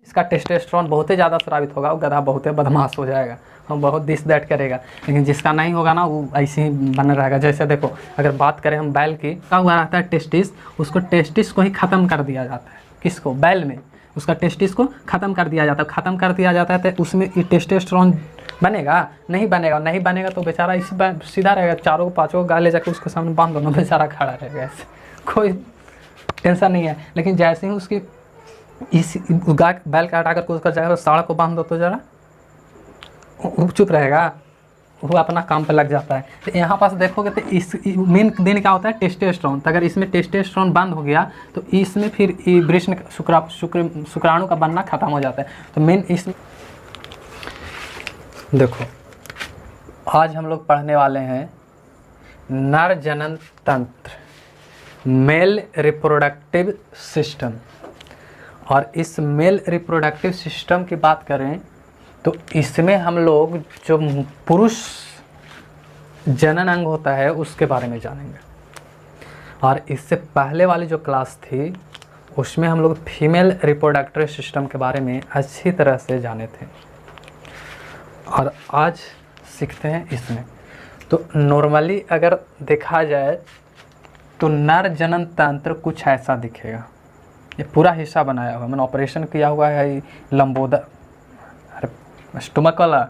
इसका टेस्टोस्टेरोन बहुत ही ज़्यादा स्रावित होगा, वो गधा बहुत ही बदमाश हो जाएगा, हम बहुत दिस दैट करेगा। लेकिन जिसका नहीं होगा ना वो ऐसे ही बना रहेगा। जैसे देखो अगर बात करें हम बैल की, क्या हुआ रहता है टेस्टिस, उसको टेस्टिस को ही ख़त्म कर दिया जाता है। किसको? बैल में उसका टेस्टिस को ख़त्म कर दिया जाता है। ख़त्म कर दिया जाता है तो उसमें टेस्टोस्टेरोन बनेगा? नहीं बनेगा। नहीं बनेगा तो बेचारा इसी बार सीधा रहेगा, चारों पाँचों गाय ले जाकर उसके सामने बांध दो ना, बेचारा खड़ा रहेगा, ऐसे कोई टेंशन नहीं है। लेकिन जैसे ही उसकी इस गाय बैल का हटा कर उसका जगह साड़ को बांध दो तो जरा वो चुप रहेगा, वो अपना काम पे लग जाता है। तो यहाँ पास देखोगे तो इस मेन दिन क्या होता है? टेस्टोस्टेरोन। तो अगर इसमें टेस्टोस्टेरोन बंद हो गया तो इसमें फिर वृषण शुक्राणु का बनना खत्म हो जाता है। तो मेन इस देखो आज हम लोग पढ़ने वाले हैं नर जनन तंत्र, मेल रिप्रोडक्टिव सिस्टम। और इस मेल रिप्रोडक्टिव सिस्टम की बात करें तो इसमें हम लोग जो पुरुष जनन अंग होता है उसके बारे में जानेंगे। और इससे पहले वाली जो क्लास थी उसमें हम लोग फीमेल रिप्रोडक्टिव सिस्टम के बारे में अच्छी तरह से जाने थे, और आज सीखते हैं इसमें। तो नॉर्मली अगर देखा जाए तो नर जनन तंत्र कुछ ऐसा दिखेगा। ये पूरा हिस्सा बनाया हुआ है, मैंने ऑपरेशन किया हुआ है लंबोदर स्टमक वाला,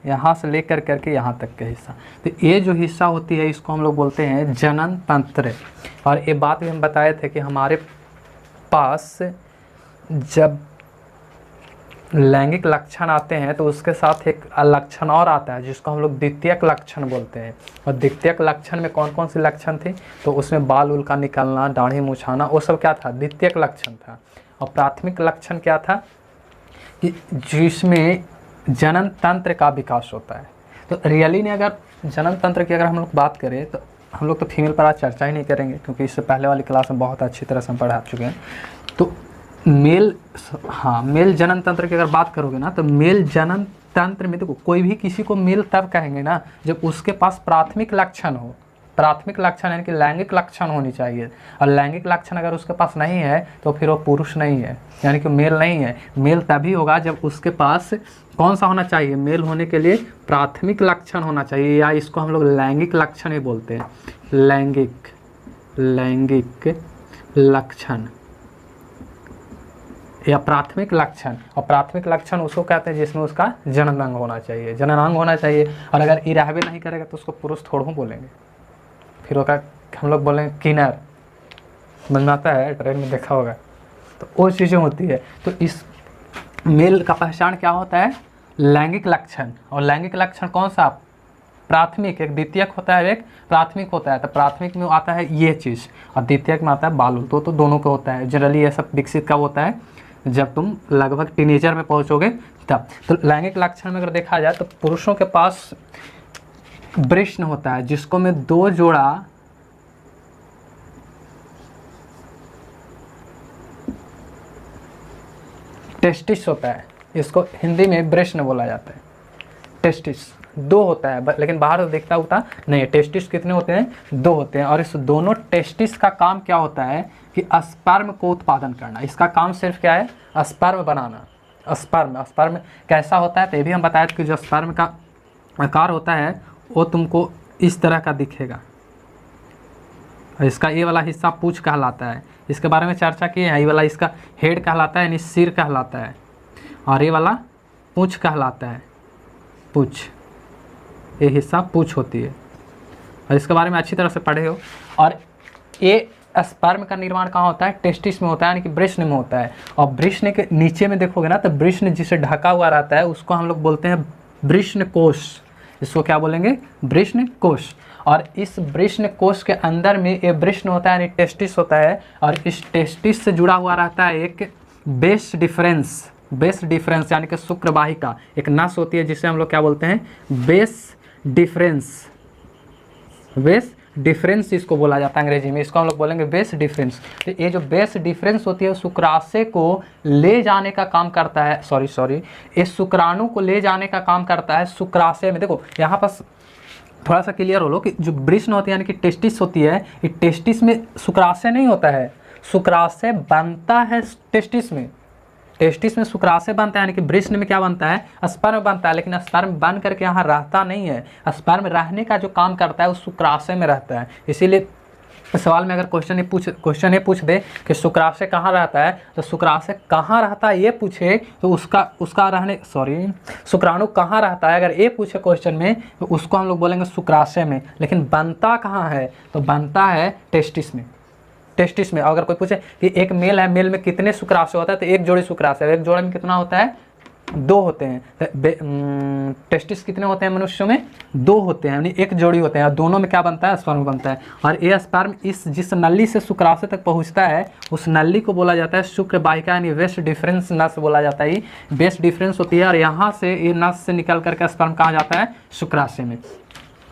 यहाँ से लेकर करके यहाँ तक का हिस्सा। तो ये जो हिस्सा होती है इसको हम लोग बोलते हैं जनन तंत्र। और ये बात भी हम बताए थे कि हमारे पास जब लैंगिक लक्षण आते हैं तो उसके साथ एक लक्षण और आता है जिसको हम लोग द्वितीयक लक्षण बोलते हैं। और द्वितीयक लक्षण में कौन कौन से लक्षण थे? तो उसमें बाल उल का निकलना, दाढ़ी मुछाना, वो सब क्या था? द्वितीयक लक्षण था। और प्राथमिक लक्षण क्या था? कि जिसमें जनन तंत्र का विकास होता है। तो रियली ने अगर जनन तंत्र की अगर हम लोग बात करें तो हम लोग तो फीमेल पर आज चर्चा ही नहीं करेंगे, क्योंकि इससे पहले वाली क्लास में बहुत अच्छी तरह से हम पढ़ा चुके हैं। तो मेल जनन तंत्र की अगर बात करोगे ना तो मेल जनन तंत्र में देखो कोई भी किसी को मेल तब कहेंगे ना जब उसके पास प्राथमिक लक्षण हो। प्राथमिक लक्षण यानी कि लैंगिक लक्षण होनी चाहिए, और लैंगिक लक्षण अगर उसके पास नहीं है तो फिर वो पुरुष नहीं है, यानी कि मेल नहीं है। मेल तभी होगा जब उसके पास कौन सा होना चाहिए? मेल होने के लिए प्राथमिक लक्षण होना चाहिए, या इसको हम लोग लैंगिक लक्षण ही बोलते हैं। लैंगिक लक्षण या प्राथमिक लक्षण। और प्राथमिक लक्षण उसको कहते हैं जिसमें उसका जननांग होना चाहिए, जननांग होना चाहिए। और अगर इरावे नहीं करेगा तो उसको पुरुष थोड़ा बोलेंगे, फिर वो हम लोग बोलेंगे किन्नर। समझ में आता है? ट्रेन में देखा होगा। तो वो चीज़ें होती है। तो इस मेल का पहचान क्या होता है? लैंगिक लक्षण। और लैंगिक लक्षण कौन सा? प्राथमिक। एक द्वितीयक होता है, एक प्राथमिक होता है। तो प्राथमिक में आता है ये चीज़ और द्वितीयक में आता है बाल। तो दोनों को होता है। जनरली ये सब विकसित कब होता है? जब तुम लगभग टीनेजर में पहुंचोगे तब। तो लैंगिक लक्षण में अगर देखा जाए तो पुरुषों के पास वृषण होता है जिसको में 2 जोड़ा टेस्टिस होता है। इसको हिंदी में वृषण बोला जाता है। टेस्टिस 2 होता है, लेकिन बाहर तो देखता होता नहीं है। टेस्टिस कितने होते हैं? 2 होते हैं। और इस दोनों टेस्टिस का काम क्या होता है कि स्पर्म को उत्पादन करना। इसका काम सिर्फ क्या है? स्पर्म बनाना। स्पर्म कैसा होता है? तो ये भी हम बताए थे कि जो स्पर्म का आकार होता है वो तुमको इस तरह का दिखेगा। और इसका ये वाला हिस्सा पूंछ कहलाता है। इसके बारे में चर्चा की है। ये वाला इसका हेड कहलाता है, यानी सिर कहलाता है, और ये वाला पूंछ कहलाता है। पूंछ, ये हिस्सा पूंछ होती है, और इसके बारे में अच्छी तरह से पढ़े हो। और ये स्पर्म का निर्माण कहाँ होता है? टेस्टिस में होता है, यानी कि वृषण में होता है। और वृषण के नीचे में देखोगे ना तो वृषण जिसे ढका हुआ रहता है उसको हम लोग बोलते हैं वृषण कोश। इसको क्या बोलेंगे? वृषण कोश। और इस वृषण कोश के अंदर में ये वृषण होता है, यानी टेस्टिस होता है। और इस टेस्टिस से जुड़ा हुआ रहता है एक बेस डिफरेंस यानी कि शुक्रवाहिका। एक नस होती है जिसे हम लोग क्या बोलते हैं? बेस डिफरेंस इसको बोला जाता है अंग्रेजी में। इसको हम लोग बोलेंगे बेस डिफरेंस। तो ये जो बेस डिफरेंस होती है शुक्राशय को ले जाने का काम करता है। इस शुक्राणु को ले जाने का काम करता है शुक्राशय में। देखो यहाँ पर थोड़ा सा क्लियर हो लो कि जो वृषण होती है यानी कि टेस्टिस होती है, ये टेस्टिस में शुक्राशय नहीं होता है। शुक्राशय बनता है टेस्टिस में, टेस्टिस में शुक्राशय बनता है, यानी कि वृषण में क्या बनता है, स्पर्म बनता है, लेकिन स्पर्म बन करके यहाँ रहता नहीं है। स्पर्म रहने का जो काम करता है वो शुक्राशय में रहता है। इसीलिए सवाल में अगर क्वेश्चन ये पूछ दे कि शुक्राशय कहाँ रहता है, तो शुक्राशय कहाँ रहता है ये पूछे तो उसका रहने शुक्राणु कहाँ रहता है अगर ये पूछे क्वेश्चन में, तो उसको हम लोग बोलेंगे शुक्राशय में। लेकिन बनता कहाँ है, तो बनता है टेस्टिस में। टेस्टिस में अगर कोई पूछे कि एक मेल है, मेल में कितने शुक्राशय होता है, तो एक जोड़ी शुक्राशय, एक जोड़े में कितना होता है, 2 होते हैं। तो टेस्टिस कितने होते हैं मनुष्यों में, 2 होते हैं, यानी एक जोड़ी होते हैं, और दोनों में क्या बनता है, स्पर्म बनता है। और ये स्पर्म जिस नली से शुक्राशय तक पहुंचता है उस नली को बोला जाता है शुक्र वाहिका, यानी वेस्ट डिफरेंस नस बोला जाता है। वेस्ट डिफरेंस होती है और यहाँ से ये नस से निकल करके स्पर्म कहाँ जाता है, शुक्राशय में।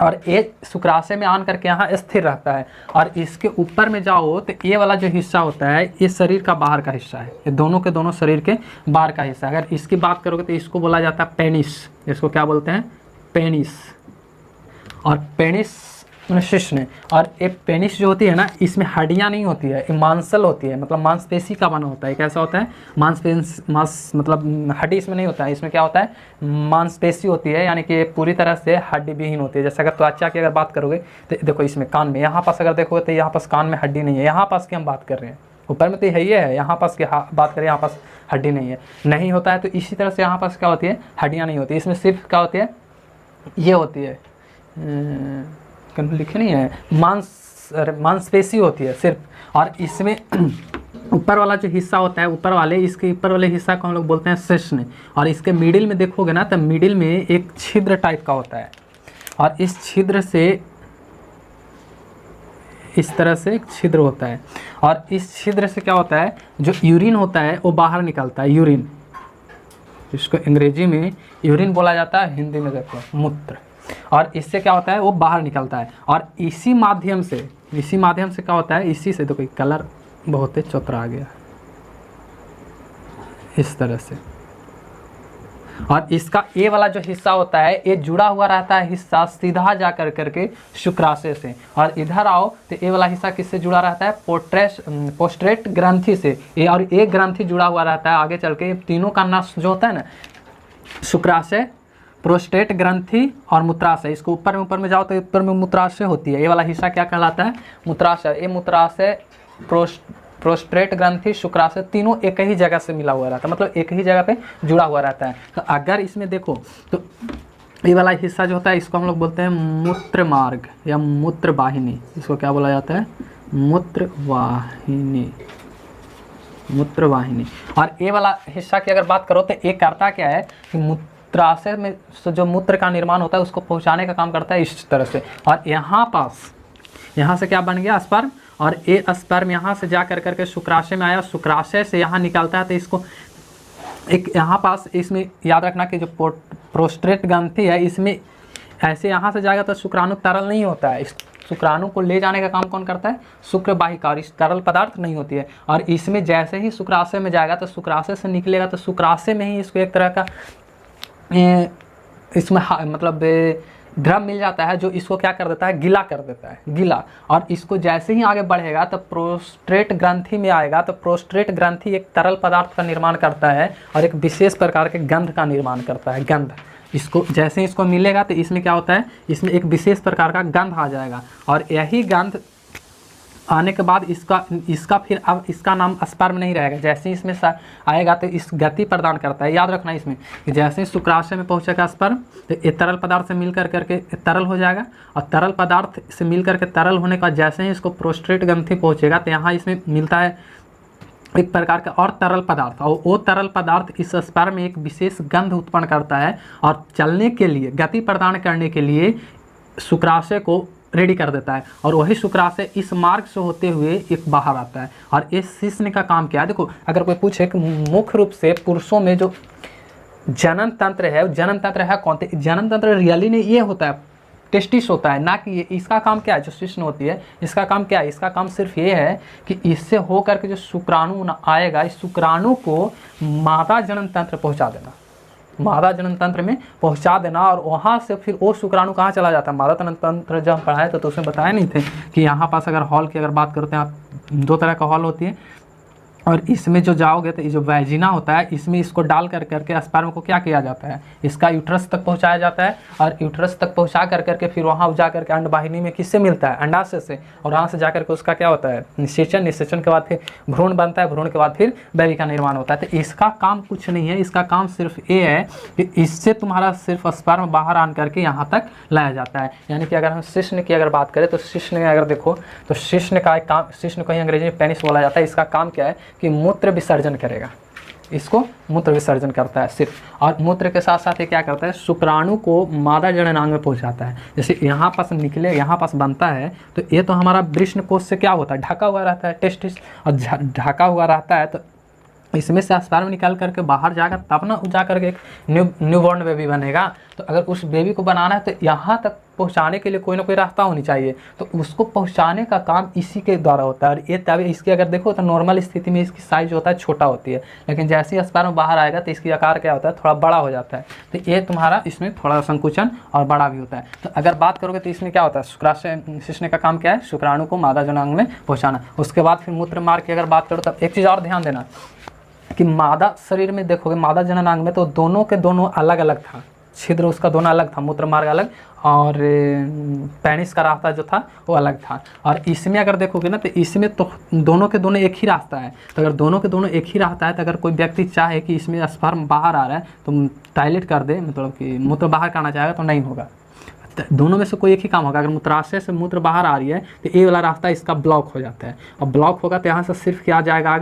और ये शुक्राशय में आन करके यहाँ स्थिर रहता है। और इसके ऊपर में जाओ तो ये वाला जो हिस्सा होता है ये शरीर का बाहर का हिस्सा है, ये दोनों के दोनों शरीर के बाहर का हिस्सा है। अगर इसकी बात करोगे तो इसको बोला जाता है पेनिस, इसको क्या बोलते हैं, पेनिस। और पेनिस शिश्न, और ये पेनिस जो होती है ना, इसमें हड्डियाँ नहीं होती है, ये मांसल होती है, मतलब मांसपेशी का बना होता है। कैसा होता है, मांस मतलब हड्डी इसमें नहीं होता है, इसमें क्या होता है, मांसपेशी होती है, यानी कि पूरी तरह से हड्डी विहीन होती है। जैसे अगर त्वचा की अगर बात करोगे तो देखो इसमें कान में, यहाँ पास अगर देखोगे तो यहाँ पास कान में हड्डी नहीं है, यहाँ पास की हम बात कर रहे हैं, ऊपर में तो यही है, यहाँ पास की बात करें, यहाँ पास हड्डी नहीं है, नहीं होता है। तो इसी तरह से यहाँ पास क्या होती है, हड्डियाँ नहीं होती, इसमें सिर्फ क्या होती है, ये होती है, लिखे नहीं है, मांसपेशी होती है सिर्फ। और इसमें ऊपर वाला जो हिस्सा होता है, ऊपर वाले, इसके ऊपर वाले हिस्सा को हम लोग बोलते हैं शिश्न। और इसके मिडिल में देखोगे ना तो मिडिल में एक छिद्र टाइप का होता है, और इस छिद्र से इस तरह से एक छिद्र होता है, और इस छिद्र से क्या होता है, जो यूरिन होता है वो बाहर निकलता है, यूरिन, इसको अंग्रेजी में यूरिन बोला जाता है, हिंदी में देखो मूत्र। और इससे क्या होता है, वो बाहर निकलता है। और इसी माध्यम से क्या होता है, इसी से देखो कलर बहुत ही चौतरा आ गया, इस तरह से। और इसका ये वाला जो हिस्सा होता है ये जुड़ा हुआ रहता है हिस्सा सीधा जा करके शुक्राशय से। और इधर आओ तो ये वाला हिस्सा किससे जुड़ा रहता है, पोस्ट्रेट ग्रंथि से। ये और एक ग्रंथि जुड़ा हुआ रहता है आगे चल के। तीनों का नस जो होता है ना, शुक्राशय, प्रोस्टेट ग्रंथि और मूत्राशय, इसको ऊपर में जाओ तो ऊपर में मूत्राशय होती है। ये वाला हिस्सा क्या कहलाता है, मूत्राशय। ये मूत्राशय, प्रोस्टेट ग्रंथि, शुक्राशय, तीनों एक ही जगह से मिला हुआ रहता है, मतलब एक ही जगह पे जुड़ा हुआ रहता है। तो अगर इसमें देखो तो ये वाला हिस्सा जो होता है इसको हम लोग बोलते हैं मूत्र मार्ग या मूत्र वाहिनी। इसको क्या बोला जाता है, मूत्र वाहिनी। और ये वाला हिस्सा की अगर बात करो तो ये करता क्या है कि मूत्राशय में जो मूत्र का निर्माण होता है उसको पहुंचाने का काम करता है इस तरह से। और यहाँ से क्या बन गया, स्पर्म। और ये स्पर्म यहाँ से जा करके शुक्राशय में आया, शुक्राशय से यहाँ निकलता है। तो इसको एक यहाँ पास, इसमें याद रखना कि जो प्रोस्टेट ग्रंथि है इसमें ऐसे यहाँ से जाएगा तो शुक्राणु तरल नहीं होता है। इस शुक्राणु को ले जाने का काम कौन करता है, शुक्र वाहिका, और इस तरल पदार्थ नहीं होती है। और इसमें जैसे ही शुक्राशय में जाएगा तो शुक्राशय से निकलेगा तो शुक्राशय में ही इसको एक तरह का इसमें मतलब द्रव मिल जाता है, जो इसको क्या कर देता है, गीला कर देता है, गीला। और इसको जैसे ही आगे बढ़ेगा तो प्रोस्टेट ग्रंथि में आएगा तो प्रोस्टेट ग्रंथि एक तरल पदार्थ का निर्माण करता है और एक विशेष प्रकार के गंध का निर्माण करता है, गंध। इसको जैसे ही इसको मिलेगा तो इसमें क्या होता है, इसमें एक विशेष प्रकार का गंध आ जाएगा। और यही गंध आने के बाद इसका फिर अब इसका नाम स्पर्म नहीं रहेगा। जैसे ही इसमें आएगा तो इस गति प्रदान करता है। याद रखना इसमें कि जैसे ही शुक्राशय में पहुंचेगा स्पर्म तो ये तरल पदार्थ से मिल करके तरल हो जाएगा, और तरल पदार्थ से मिल करके तरल होने का जैसे ही इसको प्रोस्टेट ग्रंथि पहुंचेगा तो यहाँ इसमें मिलता है एक प्रकार का और तरल पदार्थ, और वो तरल पदार्थ इस स्पर्म में एक विशेष गंध उत्पन्न करता है और चलने के लिए, गति प्रदान करने के लिए शुक्राशय को रेडी कर देता है। और वही शुक्राशय इस मार्ग से होते हुए एक बाहर आता है। और इस शिश्न का काम क्या है, देखो अगर कोई पूछे कि मुख्य रूप से पुरुषों में जो जनन तंत्र है, जनन तंत्र है कौन थे, जनन तंत्र रियली नहीं, ये होता है टेस्टिस होता है, ना कि ये। इसका काम क्या है, जो शिश्न होती है इसका काम क्या है, इसका काम सिर्फ ये है कि इससे होकर के जो शुक्राणु आएगा, इस शुक्राणु को मादा जनन तंत्र पहुँचा देना, मादा जनन तंत्र में पहुंचा देना। और वहाँ से फिर वो शुक्राणु कहाँ चला जाता है, मादा जनन तंत्र जब हम पढ़ाए तो उसमें बताया नहीं थे कि यहाँ पास अगर हॉल की अगर बात करते हैं आप, 2 तरह का हॉल होती है, और इसमें जो जाओगे तो ये जो वैजिना होता है इसमें इसको डाल कर करके स्पर्म को क्या किया जाता है, इसका यूट्रस तक पहुंचाया जाता है, और यूट्रस तक पहुंचा कर करके फिर वहाँ जा करके अंडवाहिनी में किससे मिलता है, अंडाशय से, और वहाँ से जा करके उसका क्या होता है, निषेचन, निषेचन के बाद फिर भ्रूण बनता है, भ्रूण के बाद फिर बेबी का निर्माण होता है। तो इसका काम कुछ नहीं है, इसका काम सिर्फ ये है कि इससे तुम्हारा सिर्फ स्पर्म बाहर आन करके यहाँ तक लाया जाता है। यानी कि अगर हम शिश्न की अगर बात करें तो शिश्न अगर देखो तो शिश्न का एक काम, शिश्न को ही अंग्रेजी में पेनिस बोला जाता है, इसका काम क्या है कि मूत्र विसर्जन करेगा, इसको मूत्र विसर्जन करता है सिर्फ। और मूत्र के साथ साथ ये क्या करता है, शुक्राणु को मादा जननांग में पहुंचाता है। जैसे यहाँ पास निकले, यहाँ पास बनता है तो ये तो हमारा वृषण कोश से क्या होता है, ढका हुआ रहता है टेस्टिस, और ढका हुआ रहता है तो इसमें से स्पर्म निकाल करके बाहर जाकर तब ना जा करके एक न्यूबॉर्न बेबी बनेगा। तो अगर उस बेबी को बनाना है तो यहाँ तक पहुँचाने के लिए कोई ना कोई रास्ता होनी चाहिए, तो उसको पहुँचाने का काम इसी के द्वारा होता है। और ये तब इसकी अगर देखो तो नॉर्मल स्थिति में इसकी साइज होता है छोटा होती है, लेकिन जैसे ही स्पर्म बाहर आएगा तो इसकी आकार क्या होता है, थोड़ा बड़ा हो जाता है। तो ये तुम्हारा इसमें थोड़ा संकुचन और बड़ा भी होता है। तो अगर बात करोगे तो इसमें क्या होता है, शुक्राशय शिश्न का काम क्या है, शुक्राणु को मादा जननांग में पहुँचाना। उसके बाद फिर मूत्र मार्ग की अगर बात करो तब एक चीज़ और ध्यान देना कि मादा शरीर में देखोगे, मादा जननांग में तो दोनों के दोनों अलग अलग था, छिद्र उसका दोनों अलग था, मूत्र मार्ग अलग और पेनिस का रास्ता जो था वो अलग था। और इसमें अगर देखोगे ना तो इसमें तो दोनों के दोनों एक ही रास्ता है। तो अगर दोनों के दोनों एक ही रास्ता है तो अगर कोई व्यक्ति चाहे कि इसमें स्पर्म बाहर आ रहा है तो टॉयलेट कर दे, मतलब कि मूत्र बाहर करना चाहेगा तो नहीं होगा, दोनों में से कोई एक ही काम होगा। अगर मूत्राशय से मूत्र बाहर आ रही है तो ये वाला रास्ता इसका ब्लॉक हो जाता है, और ब्लॉक होगा तो यहाँ से सिर्फ क्या जाएगा,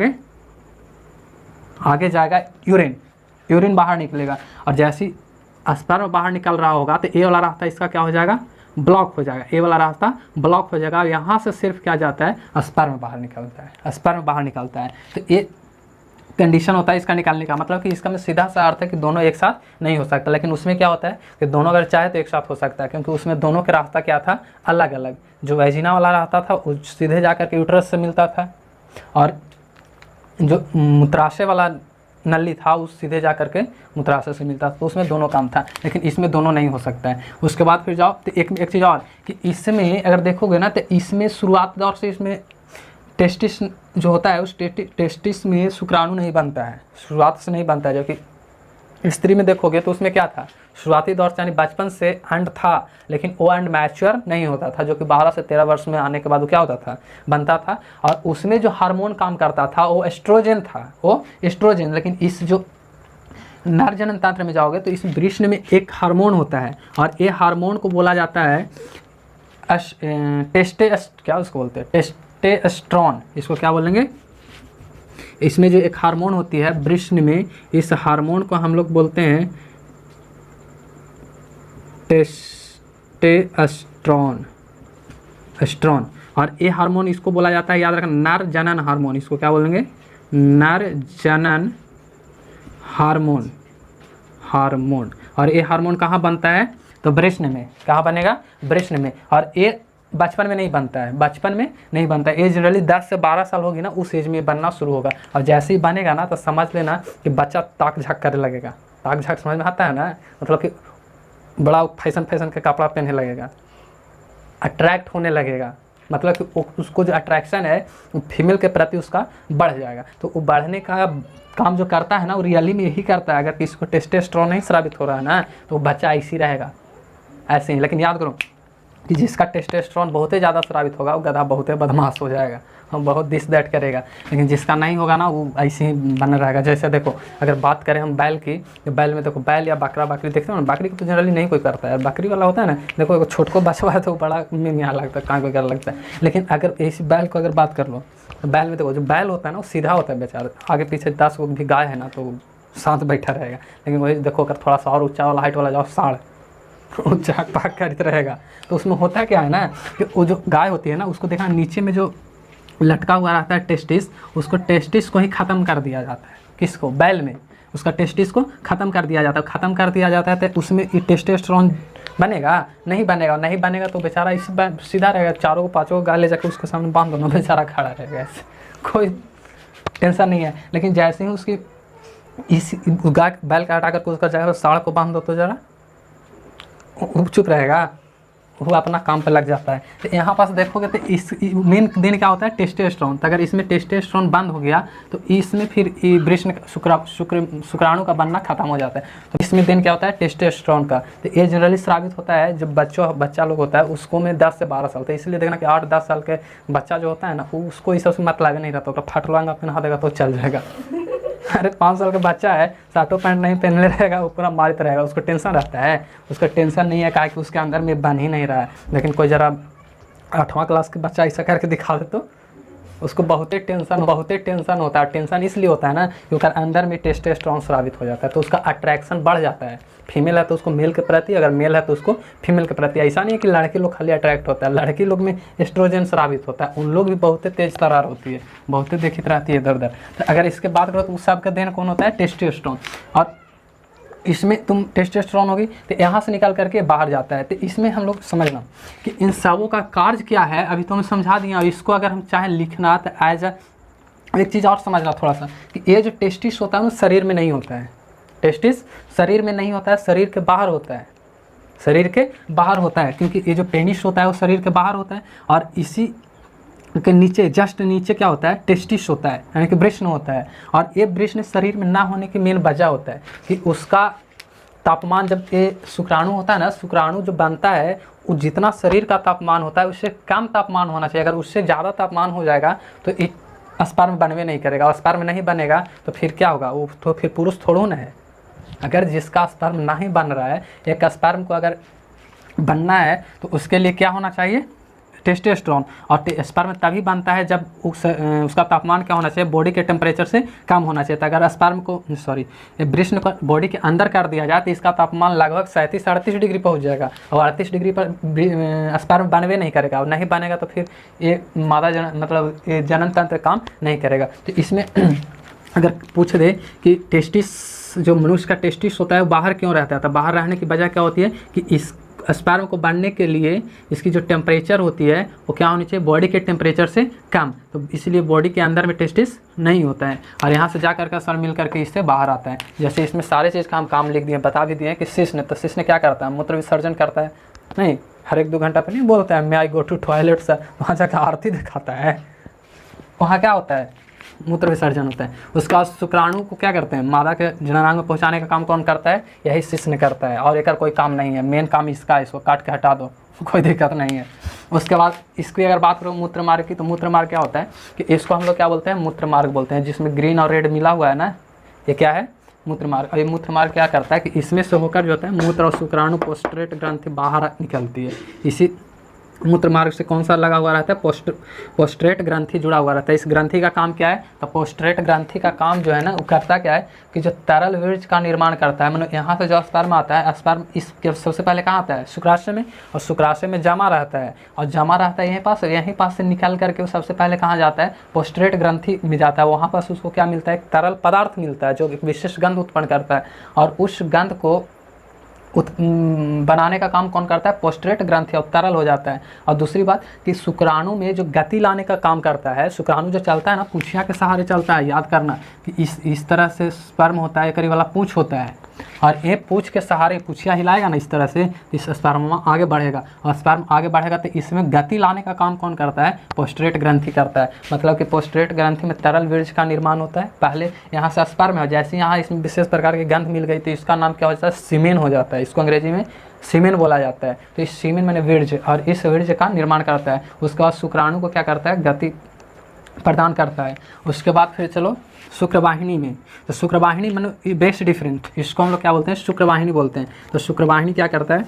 आगे जाएगा यूरिन, यूरिन बाहर निकलेगा। और जैसे स्पर्म बाहर निकल रहा होगा तो ए वाला रास्ता इसका क्या हो जाएगा, ब्लॉक हो जाएगा, ए वाला रास्ता ब्लॉक हो जाएगा। यहाँ से सिर्फ क्या जाता है, स्पर्म बाहर निकलता है, स्पर्म बाहर निकलता है। तो ये कंडीशन होता है इसका निकालने का, मतलब कि इसका में सीधा सा अर्थ है कि दोनों एक साथ नहीं हो सकता। लेकिन उसमें क्या होता है कि दोनों अगर चाहे तो एक साथ हो सकता है, क्योंकि उसमें दोनों के रास्ता क्या था, अलग अलग। जो वैजिना वाला रास्ता था वो सीधे जा करके यूट्रस से मिलता था, और जो मूत्राशय वाला नली था उस सीधे जा करके मूत्राशय से मिलता था, तो उसमें दोनों काम था। लेकिन इसमें दोनों नहीं हो सकता है। उसके बाद फिर जाओ तो एक चीज़ और कि इसमें अगर देखोगे ना तो इसमें शुरुआत दौर से इसमें टेस्टिस जो होता है उस टेस्टिस में शुक्राणु नहीं बनता है, शुरुआत से नहीं बनता है। जबकि स्त्री में देखोगे तो उसमें क्या था, शुरुआती दौर से यानी बचपन से अंड था, लेकिन वो अंड मैच्योर नहीं होता था, जो कि 12 से 13 वर्ष में आने के बाद वो क्या होता था, बनता था। और उसमें जो हार्मोन काम करता था वो एस्ट्रोजन था, वो एस्ट्रोजन। लेकिन इस जो नर जनन तंत्र में जाओगे तो इस वृषण में एक हार्मोन होता है, और ये हार्मोन को बोला जाता है क्या उसको बोलते हैं, टेस्टोस्टेरोन। इसको क्या बोलेंगे, इसमें जो एक हार्मोन होती है वृषण में, इस हार्मोन को हम लोग बोलते हैं टेस्टोस्टेरोन। और ये हार्मोन इसको बोला जाता है, याद रखना, नर जनन हार्मोन। इसको क्या बोलेंगे, नर जनन हार्मोन। और ये हार्मोन कहाँ बनता है, तो वृषण में। कहाँ बनेगा, वृषण में। और ये बचपन में नहीं बनता है, बचपन में नहीं बनता है। एज जनरली 10 से 12 साल होगी ना, उस एज में बनना शुरू होगा। और जैसे ही बनेगा ना तो समझ लेना कि बच्चा ताक झाक करने लगेगा। ताक झाक समझ में आता है ना, मतलब कि बड़ा फैशन के कपड़ा पहनने लगेगा, अट्रैक्ट होने लगेगा। मतलब कि उसको जो अट्रैक्शन है फीमेल के प्रति उसका बढ़ जाएगा। तो वो बढ़ने का काम जो करता है ना वो रियली में यही करता है। अगर किसी को टेस्टोस्टेरोन नहीं स्रावित हो रहा है ना तो वो बच्चा ऐसे ही रहेगा, ऐसे ही। लेकिन याद करो कि जिसका टेस्टोस्टेरोन बहुत ही ज़्यादा स्रावित होगा वो गधा बहुत ही बदमाश हो जाएगा, हम बहुत दिस दैट करेगा। लेकिन जिसका नहीं होगा ना वो ऐसे ही बना रहेगा। जैसे देखो अगर बात करें हम बैल की, तो बैल में देखो, बैल या बकरा बकरी देखते हो ना, बकरी को तो जनरली नहीं कोई करता है। बकरी वाला होता है ना, देखो एक छोट को बचवा है तो बड़ा मियाँ लगता है, कहाँ कोई कर लगता है। लेकिन अगर ऐसी बैल को अगर बात कर लो तो बैल में देखो जो बैल होता है ना वो सीधा होता है बेचारा, आगे पीछे 10 को भी गाय है ना तो साथ बैठा रहेगा। लेकिन वही देखो अगर थोड़ा सा और ऊँचा वाला हाइट वाला जाओ, साढ़ झाक पाक करते रहेगा। तो उसमें होता क्या है ना कि वो जो गाय होती है ना उसको देखना नीचे में जो लटका हुआ रहता है टेस्टिस, उसको टेस्टिस को ही ख़त्म कर दिया जाता है। किसको, बैल में उसका टेस्टिस को ख़त्म कर दिया जाता है। ख़त्म कर दिया जाता है तो उसमें टेस्टोस्टेरोन बनेगा, नहीं बनेगा। नहीं बनेगा तो बेचारा इस सीधा रहेगा, चारों को पाँचों को गाय ले जाकर उसके सामने बांध दो ना, बेचारा खड़ा रहेगा, ऐसे कोई टेंशन नहीं है। लेकिन जैसे ही उसकी इस गाय बैल का हटा कर उसका जगह साड़ को बांध दो तो जरा चुप रहेगा, वो अपना काम पे लग जाता है। तो यहाँ पास देखोगे तो इस मेन दिन क्या होता है, टेस्टोस्टेरोन। तो अगर इसमें टेस्टोस्टेरोन बंद हो गया तो इसमें फिर वृषण शुक्राणु का बनना खत्म हो जाता है। तो इसमें दिन क्या होता है, टेस्टोस्टेरोन का। तो ये जनरली स्रावित होता है जब बच्चा लोग होता है उसको में 10 से 12 साल। तो इसलिए देखना कि 8-10 साल के बच्चा जो होता है ना, उसको इस सबसे मतलब नहीं रहता, फट लवांगा पहना देगा तो चल जाएगा। अरे 5 साल का बच्चा है, शर्टो पैंट नहीं पहनले रहेगा, वो पूरा मारते रहेगा, उसको टेंशन रहता है। उसका टेंशन नहीं है, कहा कि उसके अंदर में बन ही नहीं रहा है। लेकिन कोई ज़रा 8वां क्लास के बच्चा ऐसा करके दिखा दे तो उसको बहुत ही टेंशन होता है। टेंशन इसलिए होता है ना क्योंकि अंदर में टेस्टोस्टेरोन स्रावित हो जाता है, तो उसका अट्रैक्शन बढ़ जाता है। फीमेल है तो उसको मेल के प्रति, अगर मेल है तो उसको फीमेल के प्रति। ऐसा नहीं है कि लड़के लोग खाली अट्रैक्ट होता है, लड़की लोग में एस्ट्रोजन स्रावित होता है, उन लोग भी बहुत तेज तरार होती है, बहुत देखित रहती है इधर उधर। तो अगर इसके बात करो तो उस सबका देन कौन होता है, टेस्टोस्टेरोन। और इसमें तुम टेस्टोस्टेरोन होगी तो यहाँ से निकाल करके बाहर जाता है। तो इसमें हम लोग समझना कि इन सबों का कार्य क्या है, अभी तो मैं समझा दिया। इसको अगर हम चाहे लिखना तो एज एक चीज़ और समझना थोड़ा सा कि ये जो टेस्टिस होता है ना शरीर में नहीं होता है। टेस्टिस शरीर में नहीं होता है, शरीर के बाहर होता है, शरीर के बाहर होता है। क्योंकि ये जो पेनिस होता है वो शरीर के बाहर होता है, और इसी के नीचे जस्ट नीचे क्या होता है, टेस्टिस होता है, यानी कि वृषण होता है। और ये वृषण शरीर में ना होने की मेन वजह होता है कि उसका तापमान, जब ये शुक्राणु होता है ना, शुक्राणु जो बनता है वो जितना शरीर का तापमान होता है उससे कम तापमान होना चाहिए। अगर उससे ज़्यादा तापमान हो जाएगा तो स्पर्म बनवे नहीं करेगा, और स्पर्म नहीं बनेगा तो फिर क्या होगा, वो तो फिर पुरुष थोड़ा ना है। अगर जिसका स्पर्म नहीं बन रहा है, एक स्पर्म को अगर बनना है तो उसके लिए क्या होना चाहिए, टेस्टोस्टेरोन। और स्पर्म तभी बनता है जब उसका तापमान क्या होना चाहिए, बॉडी के टेम्परेचर से कम होना चाहिए। तो अगर स्पर्म को वृषण को बॉडी के अंदर कर दिया जाए तो इसका तापमान लगभग 37-38 डिग्री पहुंच जाएगा, और 38 डिग्री पर स्पर्म बनवे नहीं करेगा, और नहीं बनेगा तो फिर ये मादा मतलब जनन तंत्र काम नहीं करेगा। तो इसमें अगर पूछ दे कि टेस्टिस, जो मनुष्य का टेस्टिस होता है वो बाहर क्यों रहता है, तो बाहर रहने की वजह क्या होती है कि इस स्पर्म को बनने के लिए इसकी जो टेम्परेचर होती है वो क्या होनी चाहिए, बॉडी के टेम्परेचर से कम। तो इसलिए बॉडी के अंदर में टेस्टिस नहीं होता है, और यहाँ से जा करके सर मिल करके इससे बाहर आता है। जैसे इसमें सारे चीज़ का हम काम लिख दिए, बता भी दिए कि शिश्न, तो शिश्न क्या करता है, मूत्र विसर्जन करता है। नहीं, हर 1-2 घंटा पर नहीं बोलता है मैं आई गो टू टॉयलेट सर, वहाँ जाकर आरती दिखाता है। वहाँ क्या होता है, मूत्र विसर्जन होता है। उसके बाद शुक्राणु को क्या करते हैं, मादा के जननांग में पहुंचाने का काम कौन करता है, यही शिश्न करता है, और एक कोई काम नहीं है। मेन काम इसका है, इसको काट के हटा दो, कोई दिक्कत नहीं है। उसके बाद इसकी अगर बात करो मूत्र मार्ग की, तो मूत्र मार्ग क्या होता है कि इसको हम लोग क्या बोलते हैं, मूत्र मार्ग बोलते हैं, जिसमें ग्रीन और रेड मिला हुआ है ना, ये क्या है, मूत्र मार्ग। और ये मूत्र मार्ग क्या करता है कि इसमें से होकर जो होता है मूत्र और शुक्राणु पोस्ट्रेट ग्रंथि बाहर निकलती है। इसी मूत्र मार्ग से कौन सा लगा हुआ रहता है, पोस्ट्रेट ग्रंथि जुड़ा हुआ रहता है। इस ग्रंथि का काम क्या है, तो पोस्ट्रेट ग्रंथि का काम जो है ना वो करता क्या है कि जो तरल वीर्य का निर्माण करता है। मतलब यहाँ से जो स्पर्म आता है, स्पर्म इसके सबसे पहले कहाँ आता है, शुक्राशय में, और शुक्राशय में जमा रहता है, और जमा रहता है यहीं पास से निकल करके वो सबसे पहले कहाँ जाता है, पोस्ट्रेट ग्रंथि में जाता है। वहाँ पास उसको क्या मिलता है, एक तरल पदार्थ मिलता है जो एक विशेष गंध उत्पन्न करता है, और उस गंध को बनाने का काम कौन करता है, पोस्ट्रेट ग्रंथि, और तरल हो जाता है। और दूसरी बात कि शुक्राणु में जो गति लाने का काम करता है, शुक्राणु जो चलता है ना, पूंछिया के सहारे चलता है। याद करना कि इस तरह से स्पर्म होता है, करीब वाला पूंछ होता है, और ये पूंछ के सहारे पूंछिया हिलाएगा ना इस तरह से, इस स्पर्म आगे बढ़ेगा, और स्पर्म आगे बढ़ेगा तो इसमें गति लाने का काम कौन करता है, पोस्ट्रेट ग्रंथि करता है। मतलब कि पोस्ट्रेट ग्रंथि में तरल वीर्य का निर्माण होता है। पहले यहाँ से स्पर्म है, जैसे यहाँ इसमें विशेष प्रकार की गंध मिल गई तो इसका नाम क्या हो जाता है, सीमेन हो जाता है। इसको अंग्रेजी में सीमेन बोला जाता है। तो इस सीमेन मैंने वीर्य, और इस वीर्य का निर्माण करता है। उसके बाद शुक्राणु को क्या करता है, गति प्रदान करता है। उसके बाद फिर चलो शुक्रवाहिनी में, तो शुक्रवाहिनी मतलब बेस्ट डिफरेंट, इसको हम लोग क्या बोलते हैं, शुक्रवाहिनी बोलते हैं। तो शुक्रवाहिनी क्या करता है,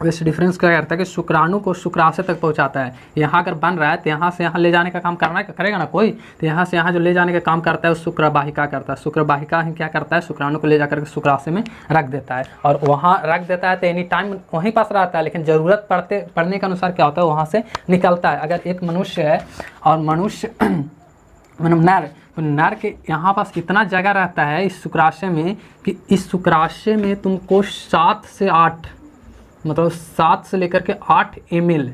बेस्ट डिफरेंस क्या करता है कि शुक्राणु को शुक्राशय तक पहुंचाता है। यहाँ अगर बन रहा है तो यहाँ से यहाँ ले जाने का काम करना करेगा ना कोई, तो यहाँ से यहाँ जो ले जाने का काम करता है वो शुक्रवाहिका करता है। शुक्रवाहिका ही क्या करता है, शुक्राणु को ले जाकर के शुक्राशय में रख देता है, और वहाँ रख देता है तो एनी टाइम वहीं पास रहता है। लेकिन ज़रूरत पड़ने के अनुसार क्या होता है, वहाँ से निकलता है। अगर एक मनुष्य है और मनुष्य मतलब नर, तो नर के यहाँ पास इतना जगह रहता है इस शुक्राशय में कि इस शुक्राशय में तुमको 7 से 8 मतलब 7 से लेकर के 8 ml,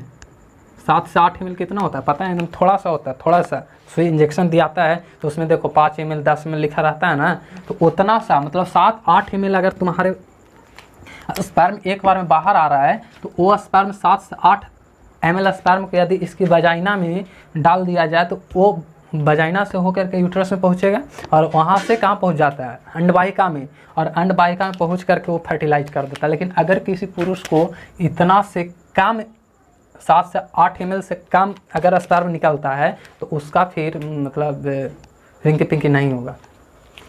7 से 8 ml कितना होता है पता है, एकदम थोड़ा सा होता है, थोड़ा सा सुई इंजेक्शन दियाता है तो उसमें देखो 5 ml 10 ml लिखा रहता है ना, तो उतना सा मतलब 7-8 ml अगर तुम्हारे स्पर्म एक बार में बाहर आ रहा है तो वो स्पर्म 7 से 8 ml स्पर्म को यदि इसकी वजाइना में डाल दिया जाए तो वो वजाइना से होकर के यूट्रस में पहुंचेगा और वहाँ से कहाँ पहुंच जाता है, अंडवाहिका में, और अंडवाहिका में पहुंच करके वो फर्टिलाइज कर देता है। लेकिन अगर किसी पुरुष को इतना से कम 7 से 8 ml से कम अगर स्पर्म निकलता है तो उसका फिर मतलब रिंकी पिंकी नहीं होगा।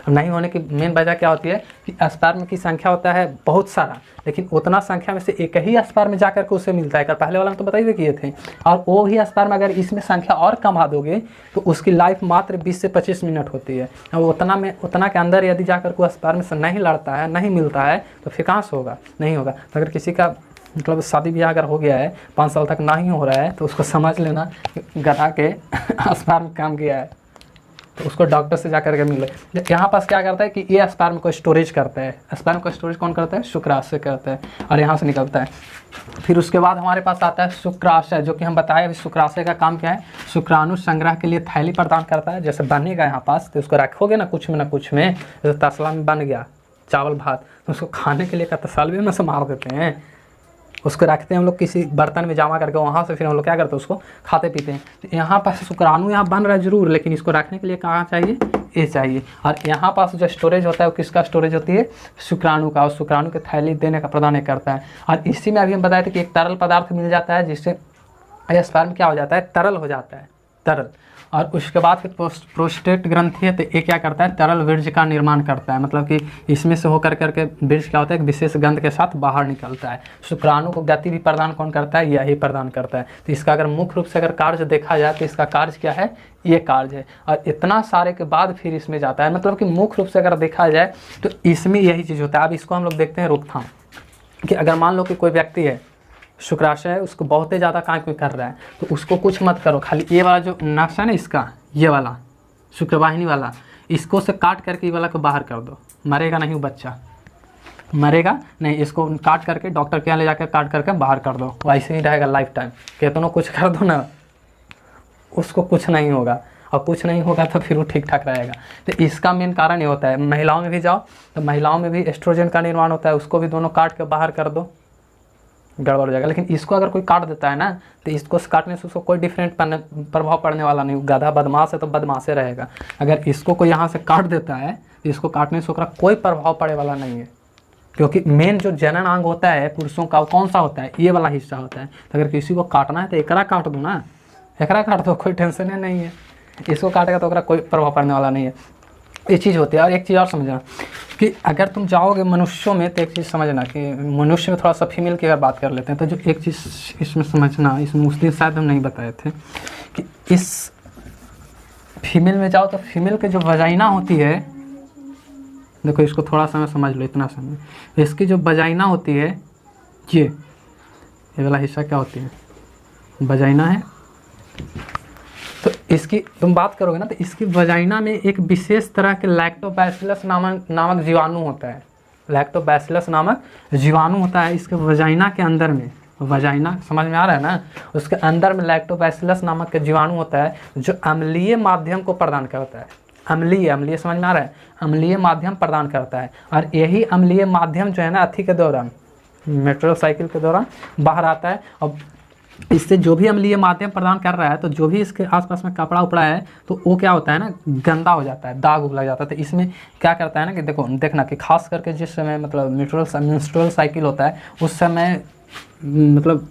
नहीं होने की मेन वजह क्या होती है कि स्पर्म की संख्या होता है बहुत सारा, लेकिन उतना संख्या में से एक ही स्पर्म जा करके उसे मिलता है। पहले वाला में तो बताइए किए थे, और वो भी स्पर्म अगर इसमें संख्या और कमा दोगे तो उसकी लाइफ मात्र 20 से 25 मिनट होती है। और उतना के अंदर यदि जा करके स्पर्म से नहीं लड़ता है, नहीं मिलता है, तो फिर कहाँ से होगा, नहीं होगा। तो अगर किसी का मतलब शादी ब्याह अगर हो गया है 5 साल तक नहीं हो रहा है तो उसको समझ लेना गधा के स्पर्म काम किया है, तो उसको डॉक्टर से जाकर के मिले। यहाँ पास क्या करता है कि ये स्पर्म को स्टोरेज करता है। स्पर्म को स्टोरेज कौन करता है, शुक्राशय करता है, और यहाँ से निकलता है। फिर उसके बाद हमारे पास आता है शुक्राशय, जो कि हम बताए अभी शुक्राशय का काम क्या है, शुक्राणु संग्रह के लिए थैली प्रदान करता है। जैसे बनेगा यहाँ पास तो उसको रखोगे ना कुछ में, जैसे तसला में बन गया चावल भात, तो उसको खाने के लिए का तसलवे में से मार देते हैं, उसको रखते हैं हम लोग किसी बर्तन में जमा करके, वहाँ से फिर हम लोग क्या करते हैं उसको खाते पीते हैं। तो यहाँ पास शुक्राणु यहाँ बन रहा है जरूर, लेकिन इसको रखने के लिए कहाँ चाहिए, ये चाहिए। और यहाँ पास जो स्टोरेज होता है वो किसका स्टोरेज होती है, शुक्राणु का, और शुक्राणु के थैली देने का प्रदान करता है। और इसी में अभी हम बताए थे कि एक तरल पदार्थ मिल जाता है जिससे स्पर्म क्या हो जाता है, तरल हो जाता है, तरल। और उसके बाद फिर प्रोस्टेट ग्रंथि है, तो ये क्या करता है, तरल वीर्य का निर्माण करता है। मतलब कि इसमें से होकर करके वीर्य क्या होता है, एक विशेष गंध के साथ बाहर निकलता है। शुक्राणु को गति भी प्रदान कौन करता है, यही प्रदान करता है। तो इसका अगर मुख्य रूप से अगर कार्य देखा जाए तो इसका कार्य क्या है, ये कार्य है। और इतना सारे के बाद फिर इसमें जाता है, मतलब कि मुख्य रूप से अगर देखा जाए तो इसमें यही चीज़ होता है। अब इसको हम लोग देखते हैं रोकथाम, कि अगर मान लो कि कोई व्यक्ति है, शुक्राशय है, उसको बहुत ही ज़्यादा काम कोई कर रहा है, तो उसको कुछ मत करो, खाली ये वाला जो नक्शा है ना इसका, ये वाला शुक्रवाहिनी वाला, इसको से काट करके ये वाला को बाहर कर दो। मरेगा नहीं वो बच्चा, मरेगा नहीं, इसको काट करके डॉक्टर के यहाँ ले जाकर काट करके बाहर कर दो, वैसे ही रहेगा लाइफ टाइम। कहते ना कुछ कर दो ना, उसको कुछ नहीं होगा, और कुछ नहीं होगा तो फिर वो ठीक ठाक रहेगा। तो इसका मेन कारण ये होता है। महिलाओं में भी जाओ तो महिलाओं में भी एस्ट्रोजन का निर्माण होता है, उसको भी दोनों काट के बाहर कर दो, गड़बड़ हो जाएगा। लेकिन इसको अगर कोई काट देता है ना, तो इसको काटने से उसको कोई डिफरेंट प्रभाव पड़ने वाला नहीं। गधा बदमाश है तो बदमाश रहेगा। अगर इसको कोई यहाँ से काट देता है तो इसको काटने से उसका कोई प्रभाव पड़ने वाला नहीं है, क्योंकि मेन जो जनन अंग होता है पुरुषों का, वो कौन सा होता है, ये वाला हिस्सा होता है। तो अगर किसी को काटना है तो एकरा काट दो ना, एकरा काट दो, कोई टेंशन ही नहीं है। इसको काटेगा तो कोई प्रभाव पड़ने वाला नहीं है। ये चीज़ होती है। और एक चीज़ और समझना कि अगर तुम जाओगे मनुष्यों में तो एक चीज़ समझना कि मनुष्य में थोड़ा सा फीमेल की अगर बात कर लेते हैं तो जो एक चीज़ इसमें समझना, इसमें उस दिन शायद हम नहीं बताए थे कि इस फीमेल में जाओ तो फीमेल की जो वजाइना होती है, देखो इसको थोड़ा सा समझ लो, इतना समय, इसकी जो वजाइना होती है, ये वाला हिस्सा क्या होती है, वजाइना है। तो इसकी तुम बात करोगे ना तो इसकी वजाइना में एक विशेष तरह के लैक्टोबैसिलस नामक जीवाणु होता है। लैक्टोबैसिलस नामक जीवाणु होता है इसके वजाइना के अंदर में। वजाइना समझ में आ रहा है ना, उसके अंदर में लैक्टोबैसिलस नामक के जीवाणु होता है जो अम्लीय माध्यम को प्रदान करता है। अम्लीय समझ में आ रहा है, अम्लीय माध्यम प्रदान करता है। और यही अम्लीय माध्यम जो है ना अथी के दौरान, मेट्रोल साइकिल के दौरान बाहर आता है। और इससे जो भी अम्लीय माध्यम प्रदान कर रहा है तो जो भी इसके आसपास में कपड़ा उपड़ा है तो वो क्या होता है ना, गंदा हो जाता है, दाग उग लग जाता है। तो इसमें क्या करता है ना कि देखना कि खास करके जिस समय मतलब मेंस्ट्रुअल साइकिल होता है उस समय मतलब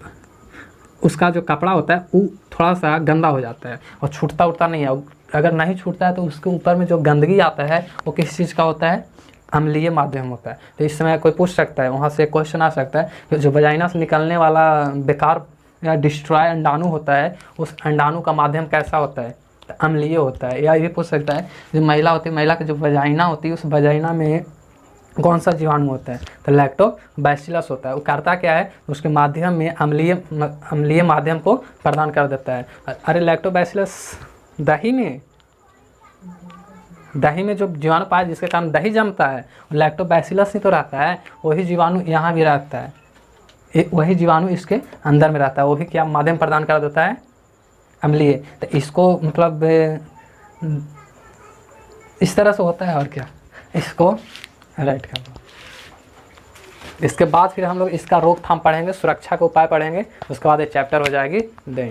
उसका जो कपड़ा होता है वो थोड़ा सा गंदा हो जाता है और छूटता उठता नहीं है। अगर नहीं छूटता है तो उसके ऊपर में जो गंदगी आता है वो किस चीज़ का होता है, अम्लीय माध्यम होता है। तो इस समय कोई पूछ सकता है, वहाँ से क्वेश्चन आ सकता है कि जो वजाइना से निकलने वाला बेकार या डिस्ट्रॉय अंडाणु होता है, उस अंडाणु का माध्यम कैसा होता है, तो अम्लीय होता है। या ये पूछ सकता है जो महिला होती है, महिला की जो वजाइना होती है उस वजाइना में कौन सा जीवाणु होता है, तो लैक्टोबैसिलस होता है। वो करता क्या है, उसके माध्यम में अम्लीय माध्यम को प्रदान कर देता है। अरे लैक्टोबैसिलस दही में जो जीवाणु पाया जिसके कारण दही जमता है, लैक्टोबैसिलस ही तो रहता है। वही जीवाणु यहाँ भी रहता है, वही जीवाणु इसके अंदर में रहता है। वो भी क्या माध्यम प्रदान कर देता है, अम्लीय। तो इसको मतलब इस तरह से होता है। और क्या, इसको राइट कर दो, इसके बाद फिर हम लोग इसका रोकथाम पढ़ेंगे, सुरक्षा के उपाय पढ़ेंगे, उसके बाद ये चैप्टर हो जाएगी देन।